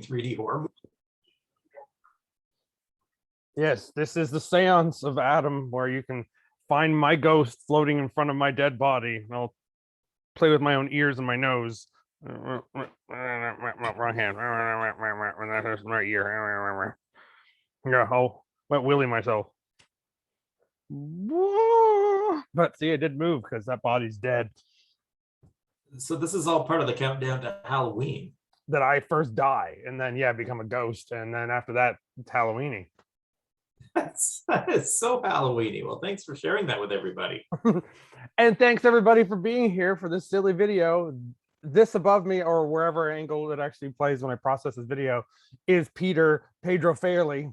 3D horror movie. Yes, this is the seance of Adam where you can find my ghost floating in front of my dead body. And I'll play with my own ears and my nose. Wrong hand. Right ear. Yeah, I'll wet willy myself. But see, it did move because that body's dead. So this is all part of the countdown to Halloween. That I first die and then become a ghost, and then after that it's Halloweeny. That is so Halloweeny. Well, thanks for sharing that with everybody. And thanks everybody for being here for this silly video. This above me, or wherever angle it actually plays when I process this video, is Pedro Fairley.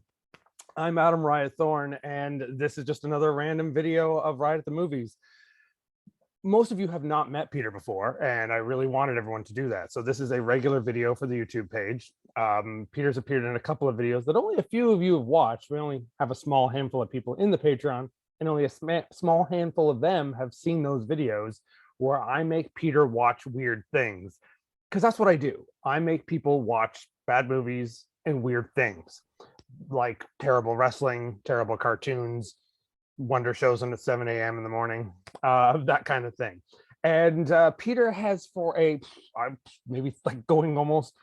I'm Adam Riot Thorne, and this is just another random video of Riot at the Movies. Most of you have not met Peter before, and I really wanted everyone to do that. So this is a regular video for the YouTube page. Peter's appeared in a couple of videos that only a few of you have watched. We only have a small handful of people in the Patreon, and only a small handful of them have seen those videos where I make Peter watch weird things. Because that's what I do. I make people watch bad movies and weird things, like terrible wrestling, terrible cartoons, wonder shows on at 7 a.m. in the morning, that kind of thing. And Peter has, for maybe like going almost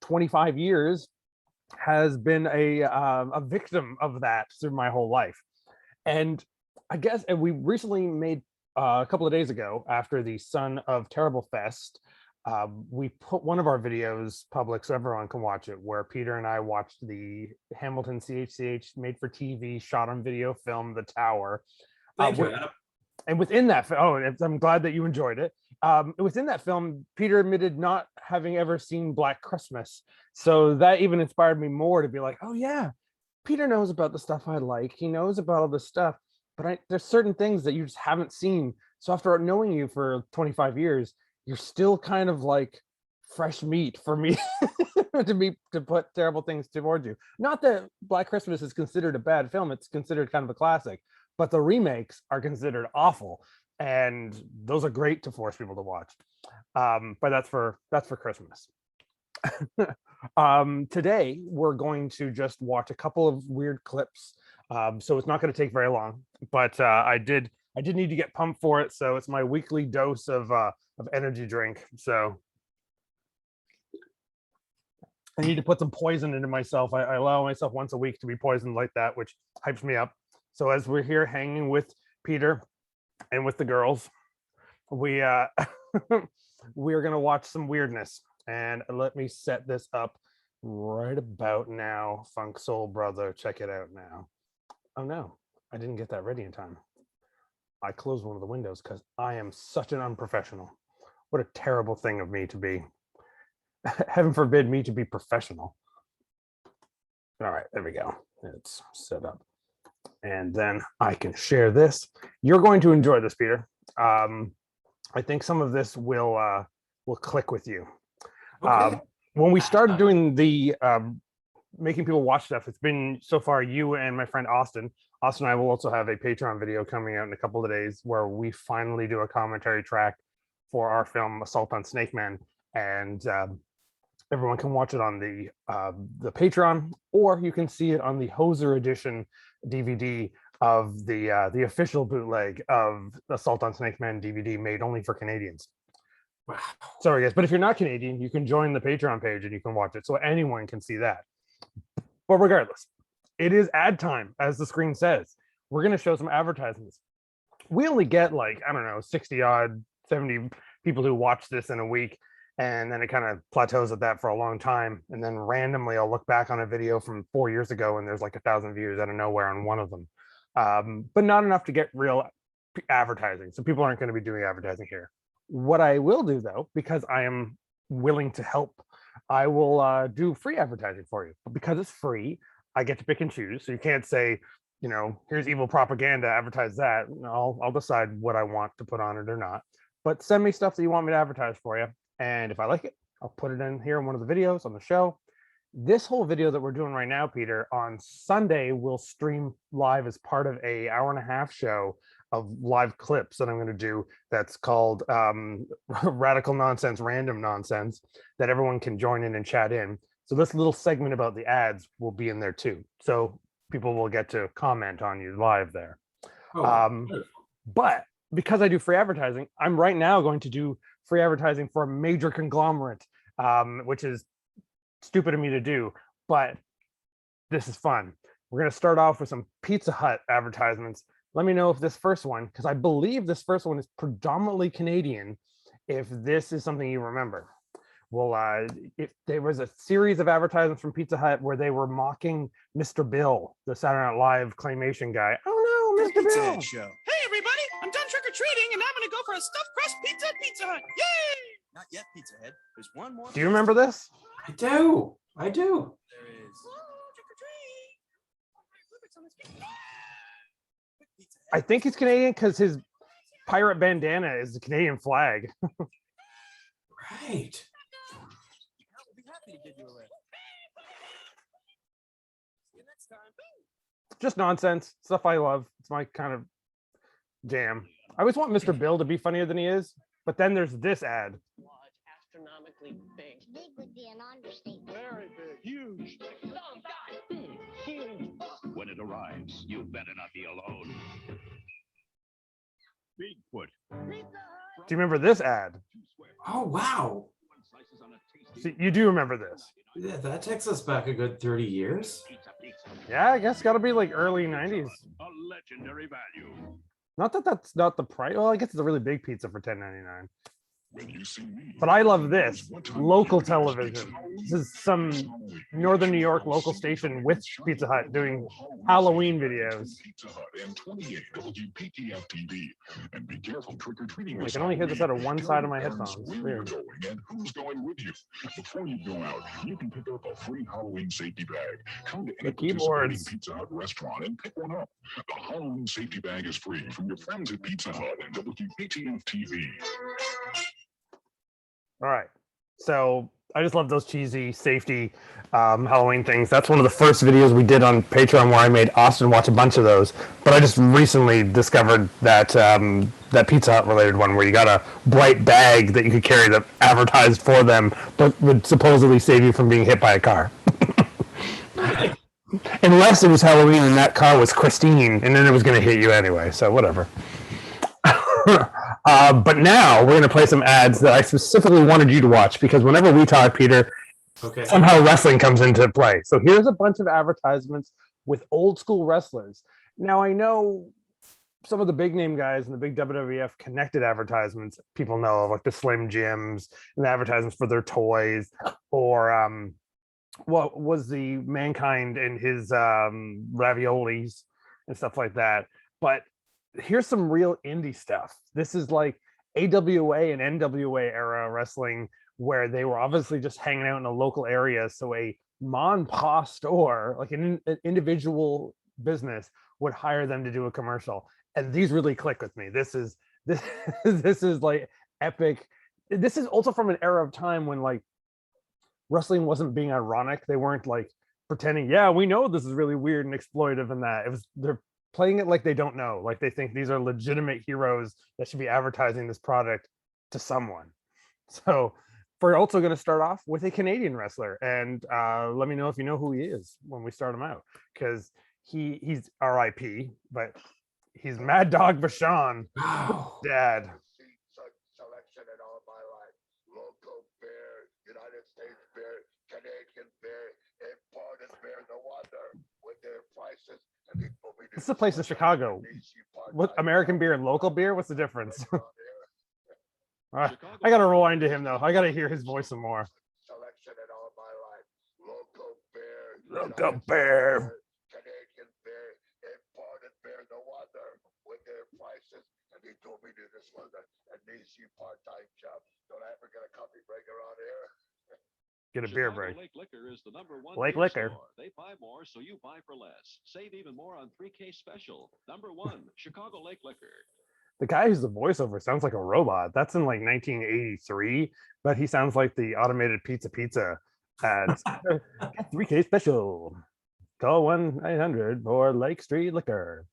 25 years, has been a victim of that through my whole life. And I guess, and we recently made a couple of days ago, after the Son of Terrible Fest, we put one of our videos public so everyone can watch it, where Peter and I watched the Hamilton CHCH made for TV shot on video film, The Tower. Thank you, Adam. And within that, I'm glad that you enjoyed it. Within that film, Peter admitted not having ever seen Black Christmas. So that even inspired me more to be like, oh yeah, Peter knows about the stuff I like. He knows about all this stuff, but there's certain things that you just haven't seen. So after knowing you for 25 years, you're still kind of like fresh meat for me to put terrible things towards you. Not that Black Christmas is considered a bad film, it's considered kind of a classic, but the remakes are considered awful, and those are great to force people to watch. But that's for Christmas. Today we're going to just watch a couple of weird clips, so it's not going to take very long, but I did need to get pumped for it, so it's my weekly dose of energy drink. So I need to put some poison into myself. I allow myself once a week to be poisoned like that, which hypes me up. So as we're here hanging with Peter and with the girls, we we're gonna watch some weirdness. And let me set this up right about now. Funk Soul Brother, check it out now. Oh no, I didn't get that ready in time. I closed one of the windows because I am such an unprofessional. What a terrible thing of me to be. Heaven forbid me to be professional. All right, there we go. It's set up. And then I can share this. You're going to enjoy this, Peter. I think some of this will click with you. Okay. When we started doing the making people watch stuff, it's been so far you and my friend Austin. Austin and I will also have a Patreon video coming out in a couple of days where we finally do a commentary track for our film Assault on Snake Man, and everyone can watch it on the Patreon, or you can see it on the Hoser edition DVD of the official bootleg of Assault on Snake Man DVD made only for Canadians. Wow. Sorry guys, but if you're not Canadian, you can join the Patreon page and you can watch it, so anyone can see that. But regardless, it is ad time, as the screen says. We're going to show some advertisements. We only get like, I don't know, 60 odd, 70 people who watch this in a week, and then it kind of plateaus at that for a long time. And then randomly I'll look back on a video from 4 years ago and there's like 1,000 views out of nowhere on one of them. But not enough to get real advertising. So people aren't going to be doing advertising here. What I will do though, because I am willing to help, I will do free advertising for you. But because it's free, I get to pick and choose. So you can't say, you know, here's evil propaganda, advertise that. I'll decide what I want to put on it or not. But send me stuff that you want me to advertise for you. And if I like it, I'll put it in here in one of the videos on the show. This whole video that we're doing right now, Peter, on Sunday, will stream live as part of a 1.5-hour show of live clips that I'm going to do. That's called Radical Nonsense, Random Nonsense, that everyone can join in and chat in. So this little segment about the ads will be in there too. So people will get to comment on you live there. Oh, But because I do free advertising, I'm right now going to do free advertising for a major conglomerate, which is stupid of me to do, but this is fun. We're going to start off with some Pizza Hut advertisements. Let me know if this first one, because I believe this first one is predominantly Canadian, if this is something you remember. Well, if there was a series of advertisements from Pizza Hut where they were mocking Mr. Bill, the Saturday Night Live claymation guy. Oh no, Mr. Pizza Bill! Hut show. Hey everybody, I'm done trick-or-treating and I'm gonna go for a stuffed crust pizza at Pizza Hut. Yay! Not yet, Pizza Head. There's one more. Do you remember this? I do. I do. There is. Trick-or-treat. Pizza Head. I think he's Canadian because his pirate bandana is the Canadian flag. Right. I'll be happy to give you a lift. See you next time. Just nonsense stuff I love. It's my kind of jam. I always want Mr. Bill to be funnier than he is, but then there's this ad. Large, astronomically big. Big would be an understatement. Very big, huge. Oh God, big, huge. When it arrives, you better not be alone. Bigfoot. Do you remember this ad? Oh, wow. See, you do remember this? Yeah, that takes us back a good 30 years. Yeah, I guess got to be like early 90s. A legendary value. Not that that's not the price. Well, I guess it's a really big pizza for $10.99. But I love this local television. This is some Northern New York local station with Pizza Hut doing Halloween videos. And 28 WPTF TV. And be careful trick-or-treating. I can only hear this out of one side of my headphones. Where Weird. you're going and who's going with you. Before you go out, you can pick up a free Halloween safety bag. Come to any The keyboards. participating Pizza Hut restaurant and pick one up. The Halloween safety bag is free from your friends at Pizza Hut and WPTF TV. All right. So I just love those cheesy safety Halloween things. That's one of the first videos we did on Patreon where I made Austin watch a bunch of those. But I just recently discovered that that Pizza Hut related one where you got a bright bag that you could carry that advertised for them, but would supposedly save you from being hit by a car. Unless it was Halloween and that car was Christine, and then it was going to hit you anyway. So whatever. But now we're going to play some ads that I specifically wanted you to watch because whenever we talk, Peter, Okay. somehow wrestling comes into play. So here's a bunch of advertisements with old school wrestlers. Now I know some of the big name guys and the big WWF connected advertisements people know, like the Slim Jims and the advertisements for their toys, or what was the Mankind and his raviolis and stuff like that. But here's some real indie stuff. This is like AWA and NWA era wrestling where they were obviously just hanging out in a local area. So a mom pa store, like an individual business, would hire them to do a commercial. And these really click with me. This is like epic. This is also from an era of time when like wrestling wasn't being ironic. They weren't like pretending, yeah, we know this is really weird and exploitive and that. It was they're playing it like they don't know, like they think these are legitimate heroes that should be advertising this product to someone. So we're also going to start off with a Canadian wrestler, and let me know if you know who he is when we start him out, because he's RIP, but he's Mad Dog Vachon, Wow. dad. Seen such selection in all my life. Local beer, United States beer, Canadian beer, imported beer, no wonder with their prices. This is a place in Chicago. What American beer and local beer? What's the difference? I gotta rewind to him though. I gotta hear his voice some more. Selection in all my life. Local beer, Local United beer. States Canadian beer, imported beer, no wonder with their prices. And he told me that this was an easy part-time job. Don't I ever get a coffee break around here? Get a beer Chicago break. Lake Liquor is the #1 Lake beer Liquor. store. They buy more, so you buy for less. Save even more on 3K special. #1, Chicago Lake Liquor. The guy who's the voiceover sounds like a robot. That's in like 1983, but he sounds like the automated pizza ads. 3K special. Call 1-800 for Lake Street Liquor.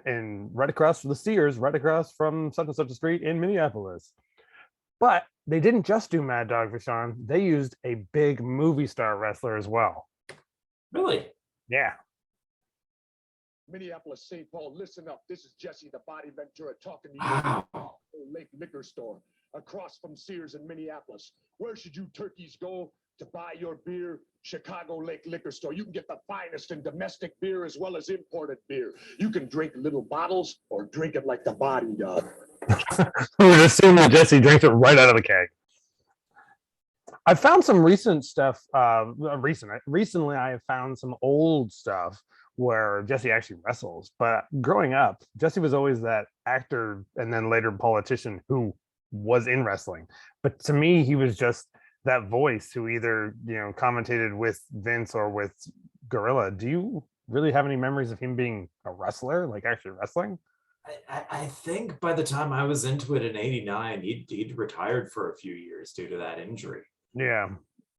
And right across from the Sears, right across from such and such a street in Minneapolis. But they didn't just do Mad Dog Vachon. They used a big movie star wrestler as well. Really? Yeah. Minneapolis, St. Paul, listen up. This is Jesse the Body Ventura talking to you. Wow. Lake Liquor Store across from Sears in Minneapolis. Where should you turkeys go to buy your beer? Chicago Lake Liquor Store. You can get the finest in domestic beer as well as imported beer. You can drink little bottles or drink it like the body does. We would assume that Jesse drinks it right out of the keg. I found some recent stuff. Recently, I have found some old stuff where Jesse actually wrestles. But growing up, Jesse was always that actor and then later politician who was in wrestling. But to me, he was just that voice who either commentated with Vince or with Gorilla. Do you really have any memories of him being a wrestler, like actually wrestling? I think by the time I was into it in '89, he'd retired for a few years due to that injury. Yeah,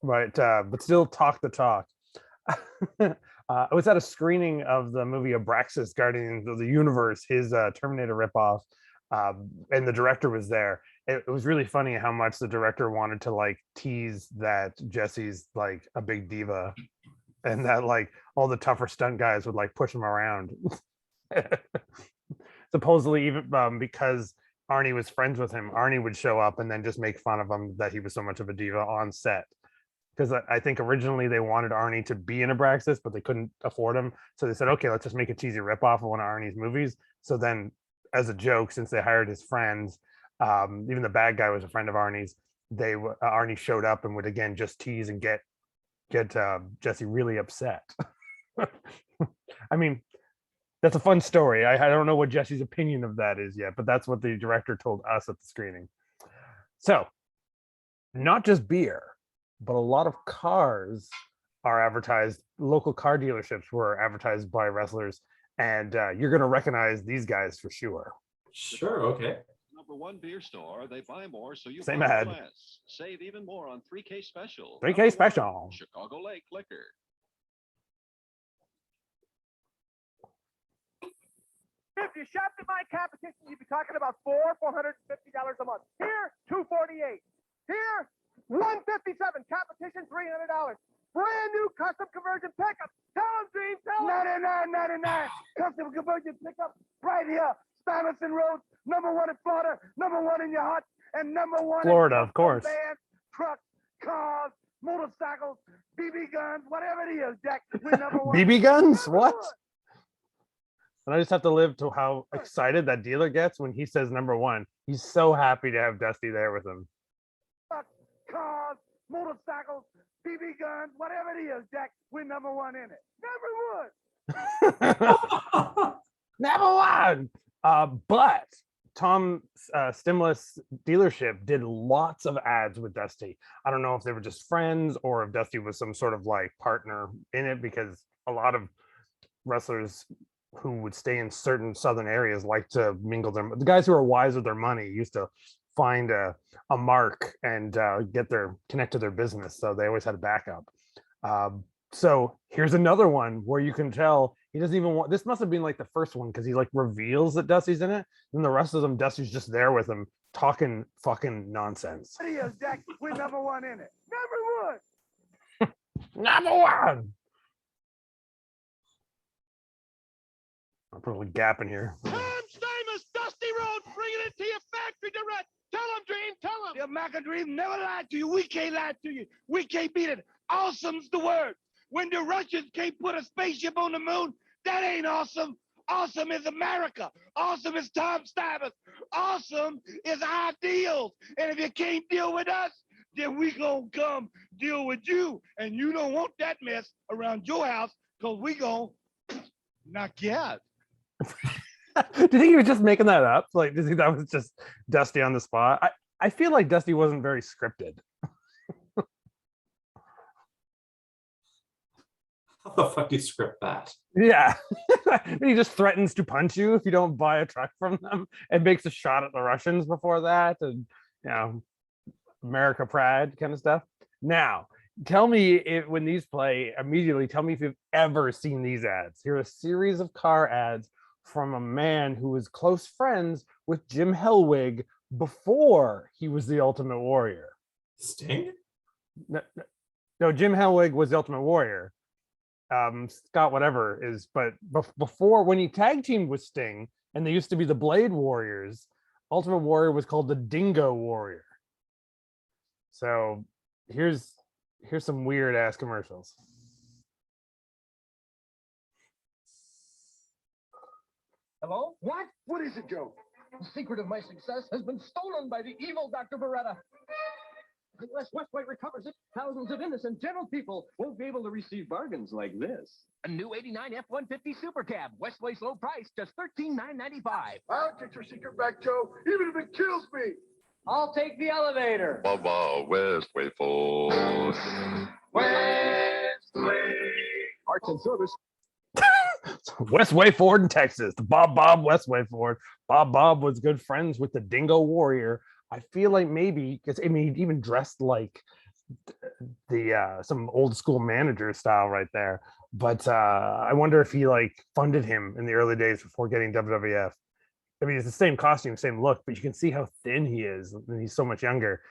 right. But still talk the talk. I was at a screening of the movie Abraxas, Guardians of the Universe, his Terminator ripoff, and the director was there. It was really funny how much the director wanted to like tease that Jesse's like a big diva, and that like all the tougher stunt guys would like push him around. Supposedly, even because Arnie was friends with him, Arnie would show up and then just make fun of him that he was so much of a diva on set. Because I think originally they wanted Arnie to be in Abraxas, but they couldn't afford him. So they said, okay, let's just make a cheesy ripoff of one of Arnie's movies. So then, as a joke, since they hired his friends, even the bad guy was a friend of Arnie's, Arnie showed up and would again just tease and get Jesse really upset. I mean, that's a fun story. I don't know what Jesse's opinion of that is yet, but that's what the director told us at the screening. So, not just beer, but a lot of cars are advertised. Local car dealerships were advertised by wrestlers, and you're going to recognize these guys for sure. Sure. Okay. #1 beer store. They buy more, so you Same buy ad. less. Save even more on 3K special. 3K #1, special. Chicago Lake Liquor. If you shopped at my competition, you'd be talking about $450 a month. Here, $248. Here, $157. Competition, $300. Brand new custom conversion pickup. Tell them, Dream, tell them. $99.99. Custom conversion pickup right here. Stuyvesant Road, #1 in Florida, #1 in your heart, and #1 Florida, in of course. Vans, trucks, cars, motorcycles, BB guns, whatever it is, Jack. We're #1. BB guns? Number What? one. And I just have to live to how excited that dealer gets when he says #1. He's so happy to have Dusty there with him. Cars, motorcycles, BB guns, whatever it is, Jack. We're #1 in it. #1. #1. But Tom Stimulus dealership did lots of ads with Dusty. I don't know if they were just friends or if Dusty was some sort of like partner in it, because a lot of wrestlers who would stay in certain southern areas like to mingle them. The guys who are wise with their money used to find a mark and connect to their business, so they always had a backup. So here's another one where you can tell he doesn't even want. This must have been like the first one, because he like reveals that Dusty's in it, and the rest of them, Dusty's just there with him talking fucking nonsense. What it is, Jack. We're #1 in it. #1. #1. I'll put a little gap in here. Tom Stamos, Dusty Road, bringing it to your factory direct. Tell them, Dream, tell them. Your Maca Dream never lied to you. We can't lie to you. We can't beat it. Awesome's the word. When the Russians can't put a spaceship on the moon, that ain't awesome. Awesome is America. Awesome is Tom Stamos. Awesome is ideals. And if you can't deal with us, then we gonna come deal with you. And you don't want that mess around your house, because we gonna knock you out. Do you think he was just making that up? Like, do you think that was just Dusty on the spot? I feel like Dusty wasn't very scripted. How the fuck do you script that? Yeah. He just threatens to punch you if you don't buy a truck from them, and makes a shot at the Russians before that, and America pride kind of stuff. Now, tell me if when these play, immediately tell me if you've ever seen these ads. Here are a series of car ads from a man who was close friends with Jim Hellwig before he was the Ultimate Warrior. Sting? No, Jim Hellwig was the Ultimate Warrior. Scott whatever is, but before, when he tag teamed with Sting and they used to be the Blade Warriors, Ultimate Warrior was called the Dingo Warrior. So here's some weird ass commercials. Hello? What? What is it, Joe? The secret of my success has been stolen by the evil Dr. Beretta. Unless Westway recovers it, thousands of innocent, gentle people won't be able to receive bargains like this. A new 89 F-150 Super Cab. Westway's low price, just $13,995. I'll get your secret back, Joe, even if it kills me. I'll take the elevator. Westway Ford. Westway. Parts and service. Westway Ford in Texas. The Bob Westway Ford. Bob was good friends with the Dingo Warrior. I feel like maybe, because I mean, he even dressed like the some old school manager style right there. But I wonder if he like funded him in the early days before getting WWF. I mean, it's the same costume, same look, but you can see how thin he is, and he's so much younger.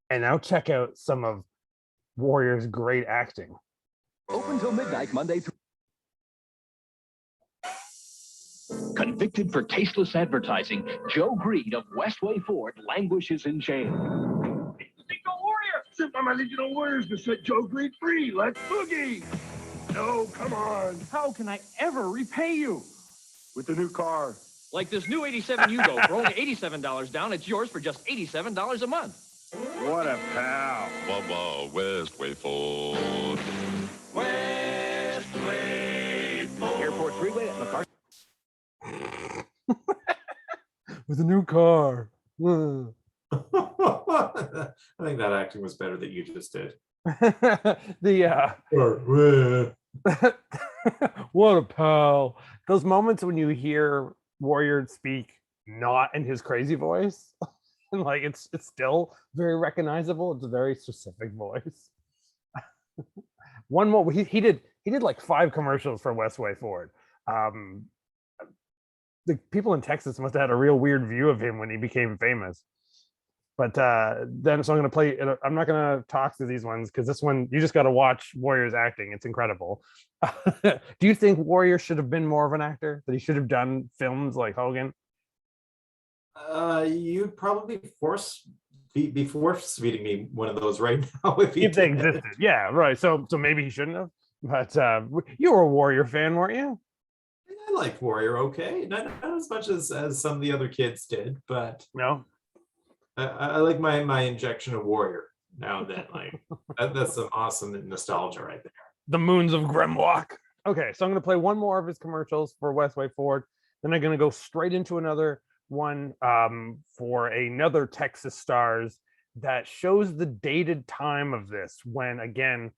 And now check out some of Warrior's great acting. Open till midnight, Monday through. Convicted for tasteless advertising, Joe Greed of Westway Ford languishes in jail. Dingo Warrior! Sent by my Legion of Warriors to set Joe Greed free. Let's boogie. No, come on. How can I ever repay you? With the new car. Like this new 87 Yugo for only $87 down. It's yours for just $87 a month. What a pal. Westway Ford. Westway Ford. Airport Freeway at McCarthy. With a new car. I think that acting was better that you just did. What a pal. Those moments when you hear Warrior speak not in his crazy voice, and like it's still very recognizable. It's a very specific voice. One more, he did like 5 commercials for Westway Ford. The people in Texas must have had a real weird view of him when he became famous. But then, so I'm going to play. I'm not going to talk through these ones because this one you just got to watch Warrior's acting. It's incredible. Do you think Warrior should have been more of an actor? That he should have done films like Hogan? You'd probably be force feeding me one of those right now if they existed. Yeah, right. So maybe he shouldn't have. But you were a Warrior fan, weren't you? I liked Warrior okay, not as much as some of the other kids did, but no, I like my injection of Warrior now and then. Like that's some awesome nostalgia right there. The Moons of Grimlock. Okay, so I'm going to play one more of his commercials for Westway Ford. Then I'm going to go straight into another one for another Texas Stars that shows the dated time of this when, again,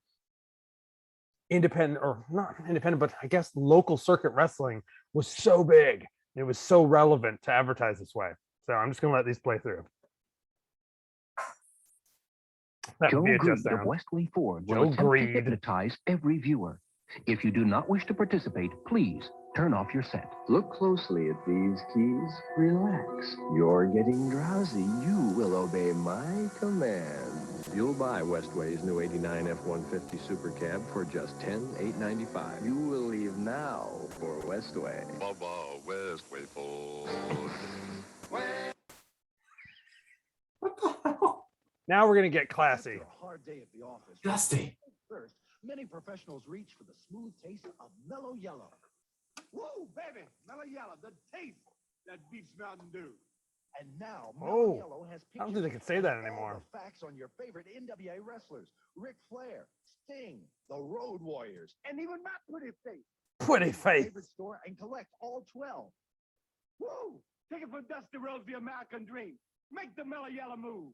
independent, or not independent, but I guess local circuit wrestling was so big. It was so relevant to advertise this way. So I'm just going to let these play through. Joe Greed of Westway Ford will attempt to hypnotize every viewer. If you do not wish to participate, please turn off your set. Look closely at these keys. Relax. You're getting drowsy. You will obey my command. You'll buy Westway's new 89 F-150 Super Cab for just $10,895. You will leave now for Westway. Westway Ford. What the hell? Now we're going to get classy. After a hard day at the office. Dusty. First, many professionals reach for the smooth taste of mellow yellow. Whoa, baby, mellow yellow, the taste that beats Mountain Dew. And now, mellow yellow has I don't think they can say that anymore. All the facts on your favorite NWA wrestlers: Ric Flair, Sting, the Road Warriors, and even my pretty face. Pretty face. Favorite store and collect all 12. Woo! Take it from Dusty Rhodes, the American Dream. Make the mellow yellow move.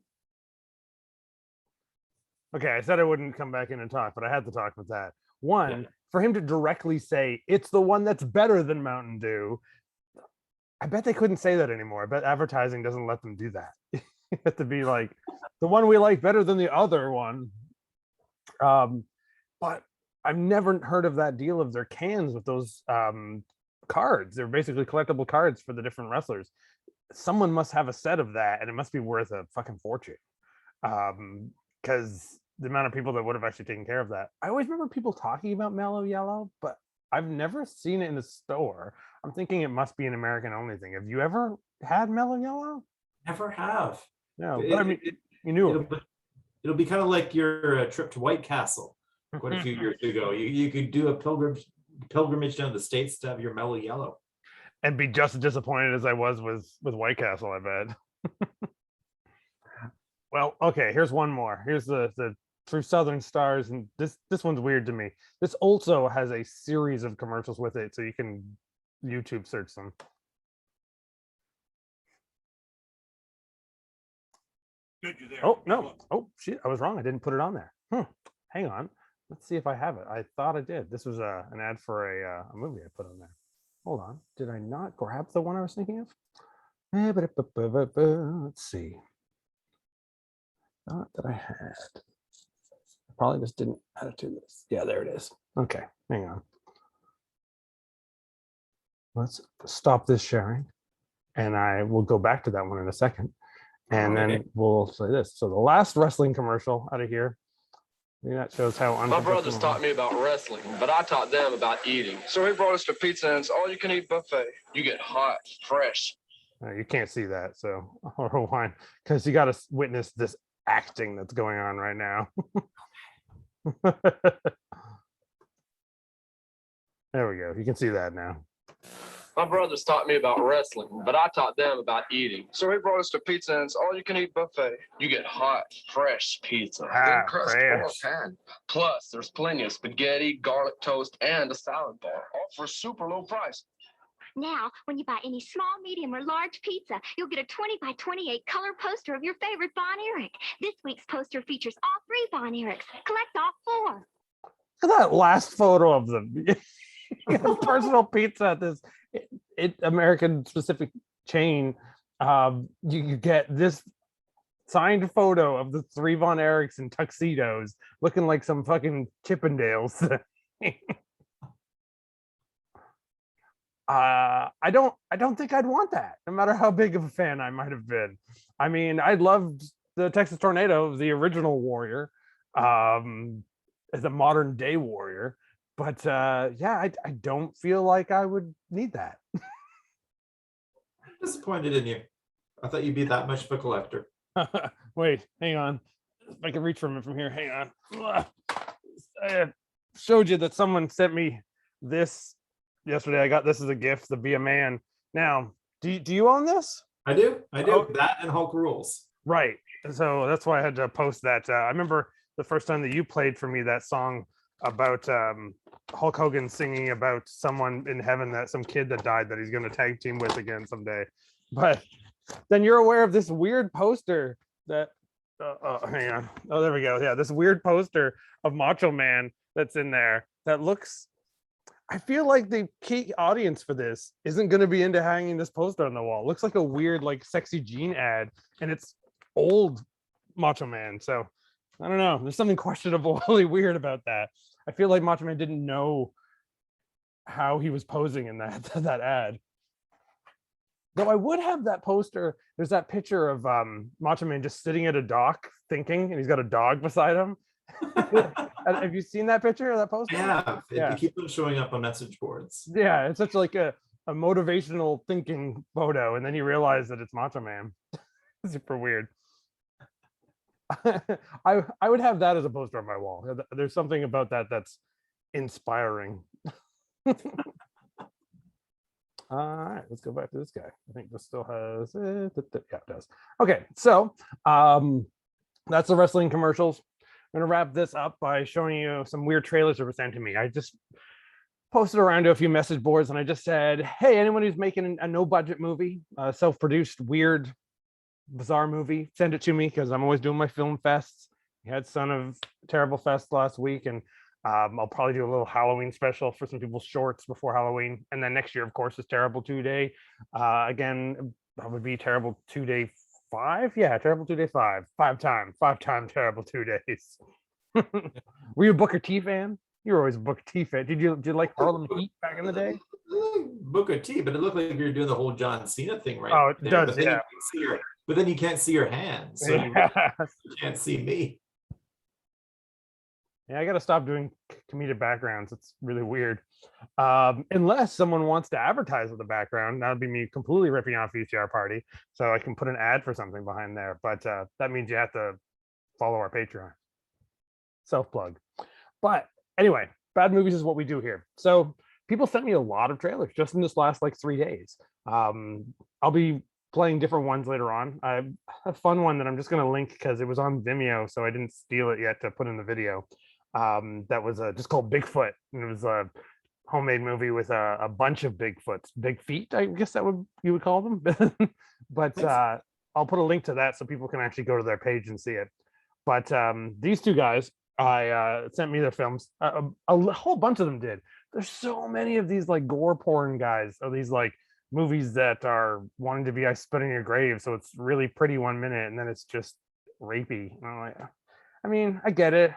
Okay, I said I wouldn't come back in and talk, but I had to talk with that. One, for him to directly say it's the one that's better than Mountain Dew, I bet they couldn't say that anymore. I bet advertising doesn't let them do that. You have to be like, the one we like better than the other one. But I've never heard of that deal of their cans with those cards. They're basically collectible cards for the different wrestlers. someone must have a set of that, and it must be worth a fucking fortune. Because the amount of people that would have actually taken care of that. I always remember people talking about Mellow Yellow, but I've never seen it in the store. I'm thinking it must be an American only thing. Have you ever had Mellow Yellow? Never have. No, but I mean, you knew it. It'll be kind of like your trip to White Castle quite a few years ago. You could do a pilgrimage down to the States to have your Mellow Yellow. And be just as disappointed as I was with White Castle, I bet. Well, okay, here's one more. Here's the Through Southern Stars, and this one's weird to me. This also has a series of commercials with it, so you can YouTube search them. Oh no! Oh shit! I was wrong. I didn't put it on there. Hang on. Let's see if I have it. I thought I did. This was an ad for a movie I put on there. Hold on. Did I not grab the one I was thinking of? Let's see. Thought that I had. I probably just didn't add it to this. Yeah, there it is. Okay, hang on. Let's stop this sharing, and I will go back to that one in a second. And then we'll say this. So the last wrestling commercial out of here. I think that shows how my brothers taught me about wrestling, but I taught them about eating. So he brought us to pizza, and it's all-you-can-eat buffet. You get hot, fresh. You can't see that, so I'll rewind because you got to witness this acting that's going on right now. There we go. You can see that now. My brothers taught me about wrestling, but I taught them about eating. So he brought us to pizza, and it's all-you-can-eat buffet. You get hot, fresh pizza. Thin crust or pan. Plus, there's plenty of spaghetti, garlic toast, and a salad bar, all for a super low price. Now, when you buy any small, medium, or large pizza, you'll get a 20 by 28 color poster of your favorite Von Erich. This week's poster features all 3 Von Erichs. Collect all 4. Look at that last photo of them. Personal pizza at this American specific chain. You get this signed photo of the 3 Von Erichs in tuxedos looking like some fucking Chippendales. I don't think I'd want that, no matter how big of a fan I might have been. I mean, I loved the Texas Tornado, the original Warrior, as a modern day Warrior. But yeah, I don't feel like I would need that. I'm disappointed in you. I thought you'd be that much of a collector. Wait, hang on. If I can reach from it from here, hang on. I showed you that someone sent me this yesterday. I got this as a gift, the Be a Man. Now, do you own this? I do. Oh. That and Hulk Rules. Right. So that's why I had to post that. I remember the first time that you played for me that song about Hulk Hogan singing about someone in heaven, that some kid that died that he's going to tag team with again someday. But then you're aware of this weird poster that hang on. Oh, there we go. Yeah, this weird poster of Macho Man that's in there that looks, I feel like the key audience for this isn't going to be into hanging this poster on the wall. It looks like a weird, like, Sexy Gene ad, and it's old Macho Man. So I don't know. There's something questionably weird about that. I feel like Macho Man didn't know how he was posing in that ad. Though I would have that poster. There's that picture of Macho Man just sitting at a dock thinking, and he's got a dog beside him. Have you seen that picture of that poster? Yeah. You keep them showing up on message boards. Yeah, it's such like a motivational thinking photo, and then you realize that it's Macho Man. Super weird. I would have that as a poster on my wall. There's something about that that's inspiring. All right, let's go back to this guy. I think this still has it. Yeah, it does. Okay, so that's the wrestling commercials. I'm gonna wrap this up by showing you some weird trailers that were sent to me. I just posted around to a few message boards and I just said, hey, anyone who's making a no budget movie, self-produced, weird, bizarre movie, send it to me, because I'm always doing my film fests. We had Son of Terrible Fest last week, and I'll probably do a little Halloween special for some people's shorts before Halloween. And then next year, of course, is Terrible 2 Day. Again, that would be Terrible 2 Day 5. Yeah, Terrible 2 Day 5. 5 time Terrible 2 Days. Were you a Booker T fan? You were always a Booker T fan. Did you like Harlem Heat back in the day? Booker T, but it looked like you're doing the whole John Cena thing right Oh, it there. does, But then yeah. you can't see but then you can't see your hands, so you can't see me. Yeah, I got to stop doing comedic backgrounds. It's really weird. Unless someone wants to advertise with the background, that would be me completely ripping off VCR Party, so I can put an ad for something behind there. But that means you have to follow our Patreon. Self plug. But anyway, bad movies is what we do here. So people sent me a lot of trailers just in this last like 3 days. I'll be playing different ones later on. I have a fun one that I'm just going to link because it was on Vimeo, so I didn't steal it yet to put in the video. That was just called Bigfoot, and it was a homemade movie with a bunch of Bigfoots, big feet, I guess you would call them. But I'll put a link to that so people can actually go to their page and see it. But these two guys, sent me their films. A whole bunch of them did. There's so many of these like gore porn guys, or these like movies that are wanting to be I spit in your grave. So it's really pretty 1 minute, and then it's just rapey. And I'm like, I mean, I get it.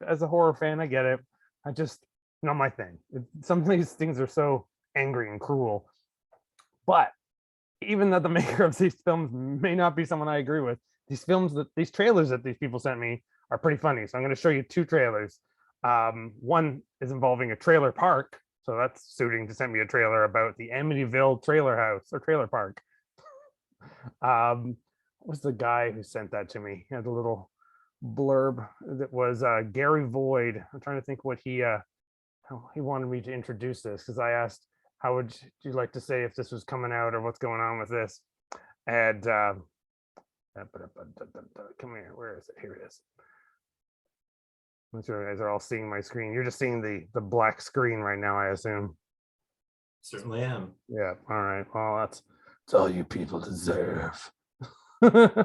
As a horror fan, I get it. I just not my thing. Some of these things are so angry and cruel. But even though the maker of these films may not be someone I agree with, these trailers that these people sent me are pretty funny. So I'm going to show you 2 trailers. One is involving a trailer park. So that's suiting to send me a trailer about the Amityville trailer house or trailer park. What was the guy who sent that to me? He had a little blurb that was Gary Void. I'm trying to think what he wanted me to introduce this, because I asked, how would you like to say if this was coming out or what's going on with this? And come here, where is it? Here it is. I'm sure you guys are all seeing my screen. You're just seeing the black screen right now, I assume. Certainly am. Yeah. All right. Well, that's all you people deserve. I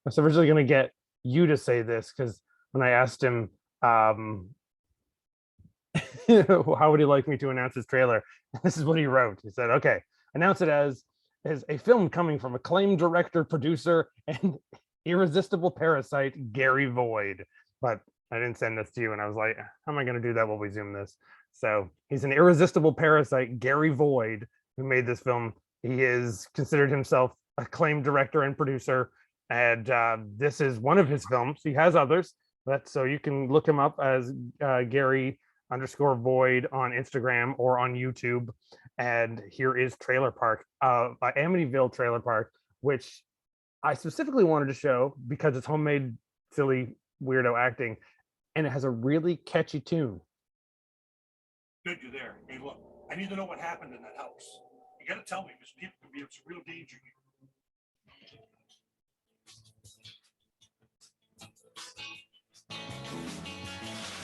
was originally going to get you to say this because when I asked him, how would he like me to announce his trailer? This is what he wrote. He said, okay, announce it as a film coming from acclaimed director, producer, and irresistible parasite, Gary Void. But I didn't send this to you, and I was like, how am I going to do that while we Zoom this? So he's an irresistible parasite, Gary Void, who made this film. He is considered himself acclaimed director and producer, and this is one of his films. He has others, but so you can look him up as Gary_Void on Instagram or on YouTube. And here is Trailer Park, Amityville Trailer Park, which I specifically wanted to show because it's homemade, silly, weirdo acting, and it has a really catchy tune. Good, you're there. Hey, look, I need to know what happened in that house. You got to tell me, because people could be in some real danger here.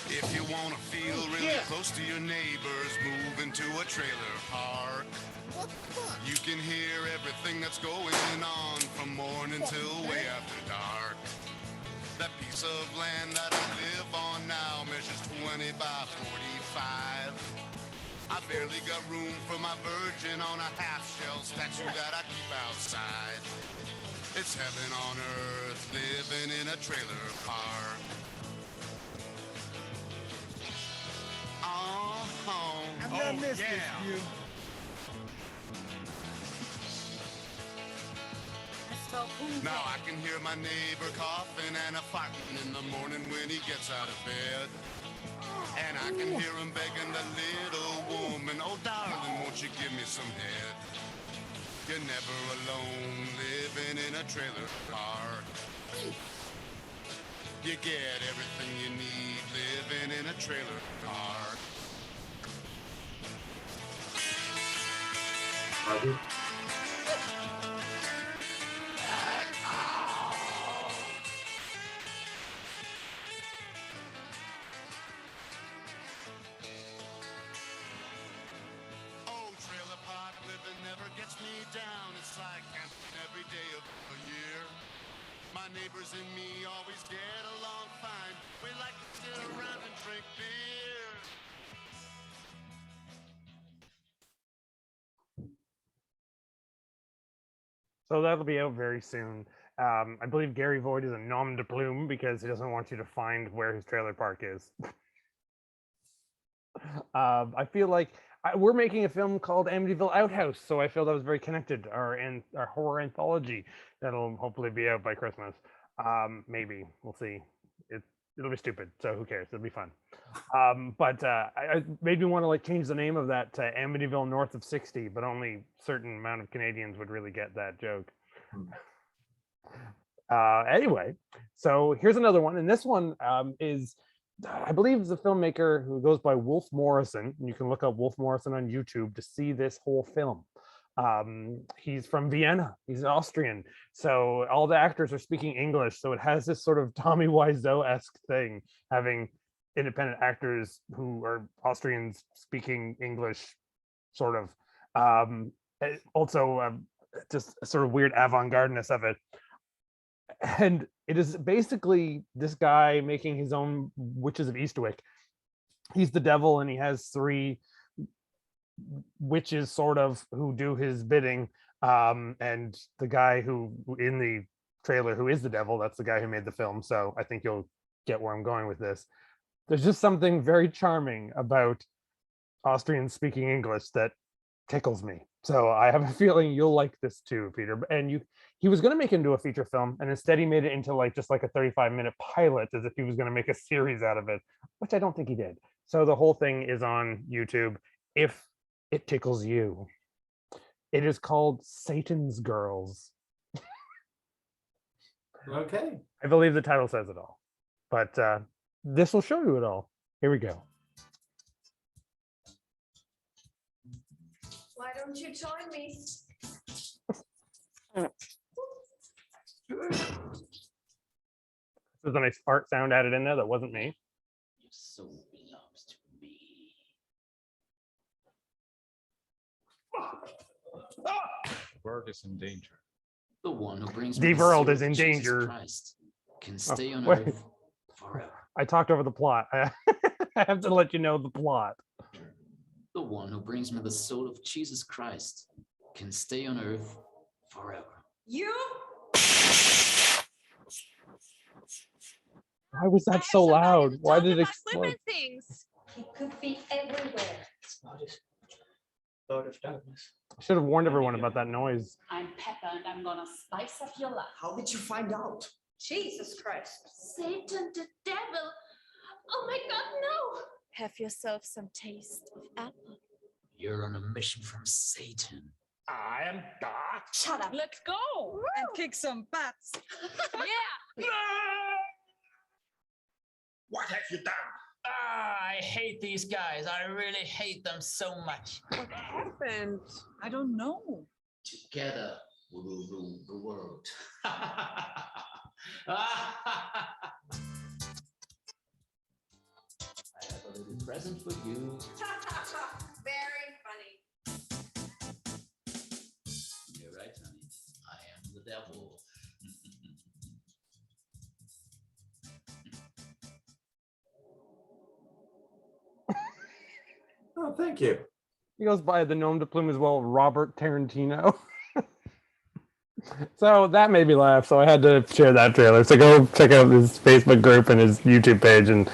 If you want to feel really close to your neighbors, move into a trailer park. You can hear everything that's going on from morning till way after dark. That piece of land that I live on now measures 20 by 45. I barely got room for my virgin on a half-shell statue that I keep outside. It's heaven on earth, living in a trailer park. I'm gonna miss this view. Now I can hear my neighbor coughing and a farting in the morning when he gets out of bed. And I can hear him begging the little woman, oh darling, won't you give me some head? You're never alone living in a trailer park. You get everything you need living in a trailer park. Trailer park living never gets me down. It's like camping every day of the year. My neighbors and me always get along fine. We like to sit around and drink beer. So that'll be out very soon. I believe Gary Void is a nom de plume because he doesn't want you to find where his trailer park is. I feel like we're making a film called Amityville Outhouse, so I feel that was very connected. Our horror anthology that'll hopefully be out by Christmas. Maybe we'll see. It'll be stupid, so who cares? It'll be fun. But I made me want to like change the name of that to Amityville North of 60, but only certain amount of Canadians would really get that joke. Anyway, so here's another one, and this one is, I believe, is a filmmaker who goes by Wolf Morrison. And you can look up Wolf Morrison on YouTube to see this whole film. He's from Vienna. He's Austrian, so all the actors are speaking English. So it has this sort of Tommy Wiseau-esque thing, having independent actors who are Austrians speaking English, sort of. Also, just a sort of weird avant-gardeness of it. And it is basically this guy making his own Witches of Eastwick. He's the devil, and he has 3 witches sort of who do his bidding. And the guy who in the trailer who is the devil, that's the guy who made the film. So I think you'll get where I'm going with this. There's just something very charming about Austrians speaking English that tickles me. So I have a feeling you'll like this too, Peter. And he was going to make it into a feature film, and instead he made it into like just like a 35-minute pilot, as if he was going to make a series out of it, which I don't think he did. So the whole thing is on YouTube if it tickles you. It is called Satan's Girls. Okay. I believe the title says it all, but this will show you it all. Here we go. Why don't you join me? There's a nice fart sound added in there that wasn't me. Your soul belongs to me. The world is in danger. The one who brings The me world soul is of in Jesus danger. Christ can stay on wait. earth forever. I talked over the plot. I have to let you know the plot. The one who brings me the soul of Jesus Christ can stay on earth forever. You? Why was that so loud? Why did it explode? Things. He could be everywhere. Lord of darkness. I should have warned everyone about that noise. I'm Pepper, and I'm gonna spice up your life. How did you find out? Jesus Christ. Satan, the devil. Oh my God, no. Have yourself some taste of apple. You're on a mission from Satan. I am God. Shut up. Let's go and kick some butts. Yeah. What have you done? I hate these guys. I really hate them so much. What happened? I don't know. Together, we will rule the world. I have a little present for you. Very funny. You're right, honey. I am the devil. Oh, thank you. He goes by the nom de plume as well, Robert Tarantino. So that made me laugh, so I had to share that trailer. So go check out his Facebook group and his YouTube page and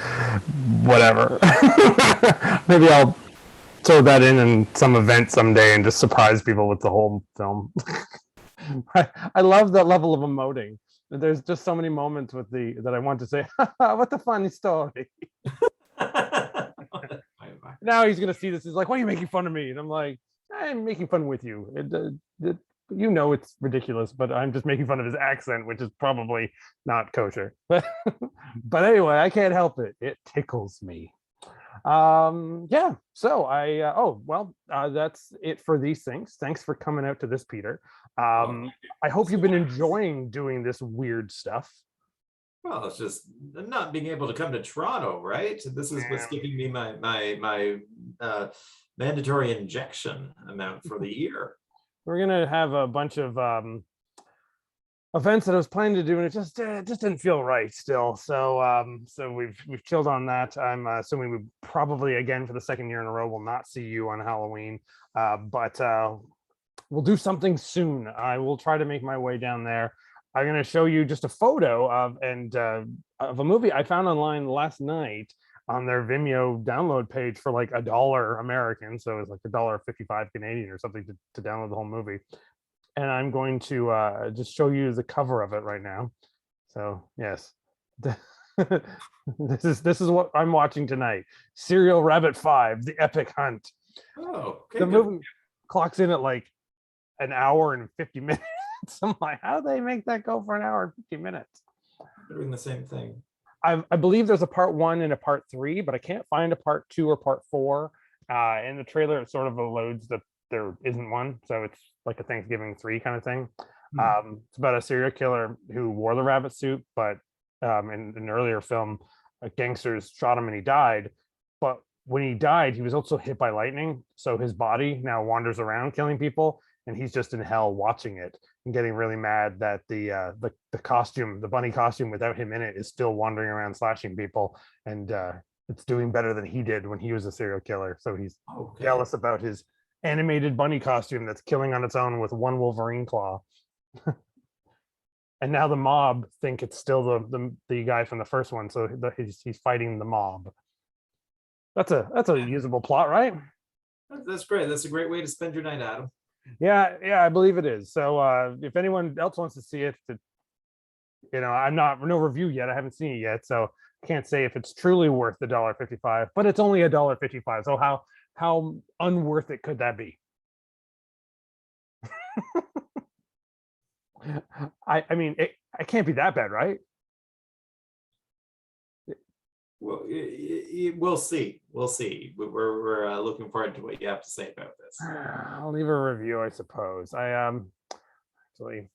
whatever. Maybe I'll throw that in some event someday and just surprise people with the whole film. I love that level of emoting. There's just so many moments with that I want to say, what a funny story. Now he's gonna see this. He's like, "Why are you making fun of me?" And I'm like, "I'm making fun with you. You know it's ridiculous, but I'm just making fun of his accent, which is probably not kosher." But anyway, I can't help it. It tickles me. Yeah. So that's it for these things. Thanks for coming out to this, Peter. I hope you've been enjoying doing this weird stuff. Well, it's just not being able to come to Toronto, right? This is what's giving me my mandatory injection amount for the year. We're gonna have a bunch of events that I was planning to do, and it just didn't feel right still. So we've chilled on that. I'm assuming we probably again for the second year in a row will not see you on Halloween, but we'll do something soon. I will try to make my way down there. I'm going to show you just a photo of a movie I found online last night on their Vimeo download page for like $1 American, so it's like $1.55 Canadian or something to download the whole movie. And I'm going to just show you the cover of it right now. So yes, this is what I'm watching tonight. Serial Rabbit 5: The Epic Hunt. Oh, okay, the good. movie clocks in at like an hour and 50 minutes. I'm like, how do they make that go for an hour and 50 minutes? They're doing the same thing. I believe there's a part 1 and a part 3, but I can't find a part 2 or part 4. In the trailer, it sort of alludes that there isn't one, so it's like a Thanksgiving 3 kind of thing. It's about a serial killer who wore the rabbit suit, but in an earlier film, gangsters shot him and he died. But when he died, he was also hit by lightning, so his body now wanders around killing people, and he's just in hell watching it and getting really mad that the costume, the bunny costume without him in it, is still wandering around slashing people, and it's doing better than he did when he was a serial killer. So he's jealous about his animated bunny costume that's killing on its own with one Wolverine claw. And now the mob think it's still the guy from the first one, so he's fighting the mob. That's a usable plot, right? That's great. That's a great way to spend your night, Adam. Yeah, I believe it is. So if anyone else wants to see it, I'm no review yet. I haven't seen it yet, so can't say if it's truly worth the $1.55. But it's only $1.55. So how unworth it could that be? I mean, it can't be that bad, right? Well, we'll see. We'll see. We're looking forward to what you have to say about this. I'll leave a review, I suppose. I actually,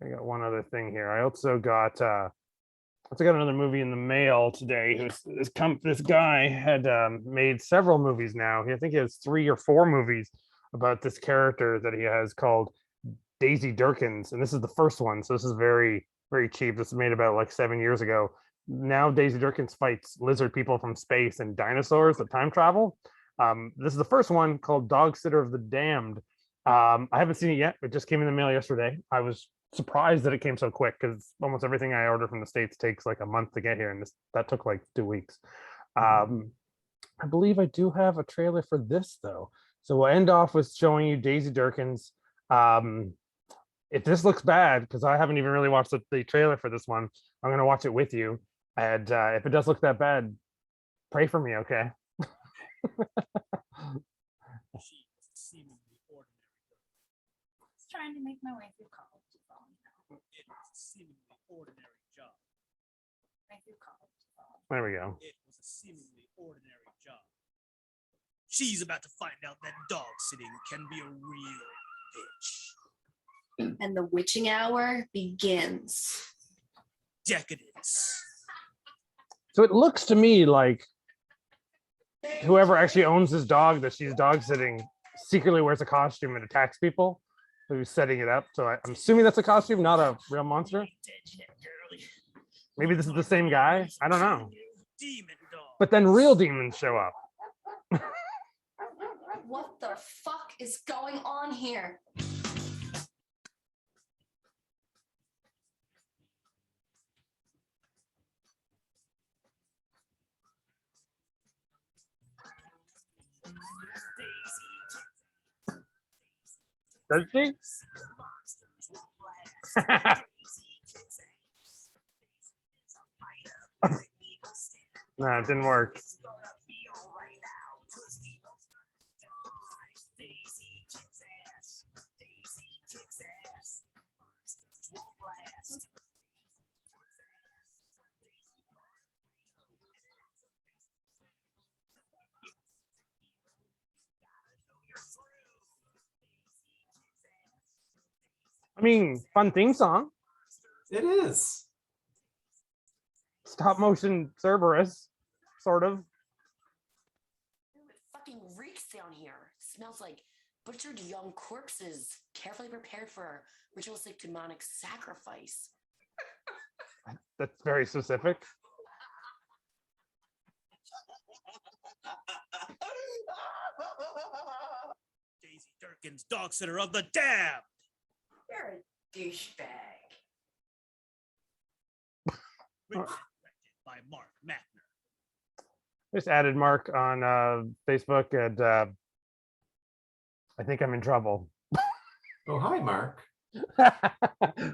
I got one other thing here. I also got another movie in the mail today. This guy had made several movies now. I think he has 3 or 4 movies about this character that he has called Daisy Durkins, and this is the first one. So this is very, very cheap. This was made about like 7 years ago. Now Daisy Durkins fights lizard people from space and dinosaurs that time travel. This is the first one, called Dog Sitter of the Damned. I haven't seen it yet. It just came in the mail yesterday. I was surprised that it came so quick, because almost everything I order from the States takes like a month to get here, and that took like 2 weeks. I believe I do have a trailer for this though. So we'll end off with showing you Daisy Durkins. If this looks bad, because I haven't even really watched the trailer for this one, I'm going to watch it with you. And if it does look that bad, pray for me, okay? Trying to make my way through college. It was a seemingly ordinary job. There we go. It was a seemingly ordinary job. She's about to find out that dog sitting can be a real bitch. And the witching hour begins. Decadence. So it looks to me like whoever actually owns this dog that she's dog sitting secretly wears a costume and attacks people. Who's setting it up? So I'm assuming that's a costume, not a real monster. Maybe this is the same guy. I don't know. But then real demons show up. What the fuck is going on here? Does she? No, it didn't work. I mean, fun theme song. It is. Stop motion Cerberus, sort of. It fucking reeks down here. Smells like butchered young corpses, carefully prepared for a ritualistic demonic sacrifice. That's very specific. Daisy Durkins, dog sitter of the damned. You're a douchebag. Written and directed by Mark Mackner. Just added Mark on Facebook, and I think I'm in trouble. Oh, hi, Mark.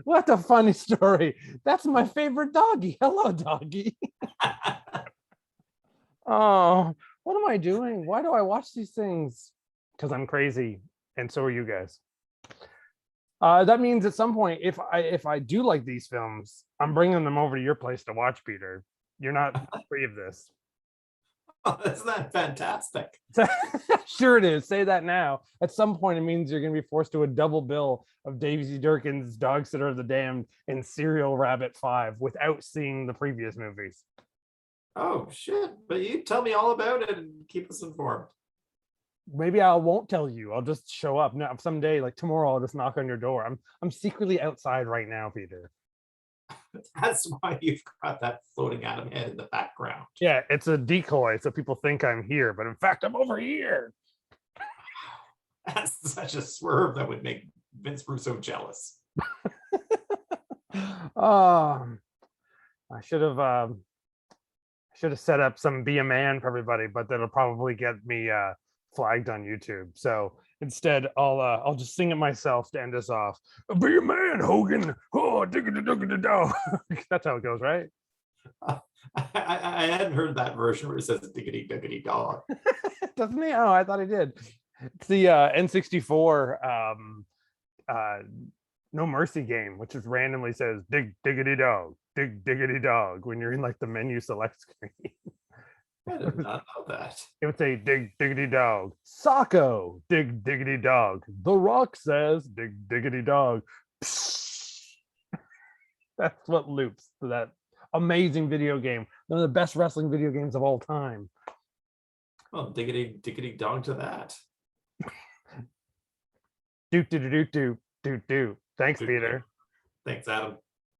What a funny story. That's my favorite doggy. Hello, doggy. Oh, what am I doing? Why do I watch these things? Because I'm crazy, and so are you guys. That means at some point, if I do like these films, I'm bringing them over to your place to watch, Peter. You're not free of this. Oh, isn't that fantastic? Sure it is. Say that now. At some point, it means you're going to be forced to a double bill of Daisy Durkin's Dog Sitter of the Damned and Serial Rabbit 5 without seeing the previous movies. Oh, shit. But you tell me all about it and keep us informed. Maybe I won't tell you. I'll just show up. No, someday, like tomorrow, I'll just knock on your door. I'm secretly outside right now, Peter. That's why you've got that floating atom head in the background. Yeah, it's a decoy, so people think I'm here, but in fact, I'm over here. That's such a swerve that would make Vince Russo jealous. I should have set up some Be a Man for everybody, but that'll probably get me flagged on YouTube. So instead, I'll just sing it myself to end us off. Be a man, Hogan. Oh, diggity diggity dog. That's how it goes, right? I hadn't heard that version where it says diggity diggity dog. Doesn't he? Oh, I thought he did. It's the N64 No Mercy game, which just randomly says dig diggity dog, dig diggity dog when you're in like the menu select screen. I did not know that. It would say dig diggity dog, Socko, dig diggity dog. The Rock says dig diggity dog. That's what loops to that amazing video game. One of the best wrestling video games of all time. Well, diggity diggity dog to that. Do. Thanks, Peter. Thanks, Adam.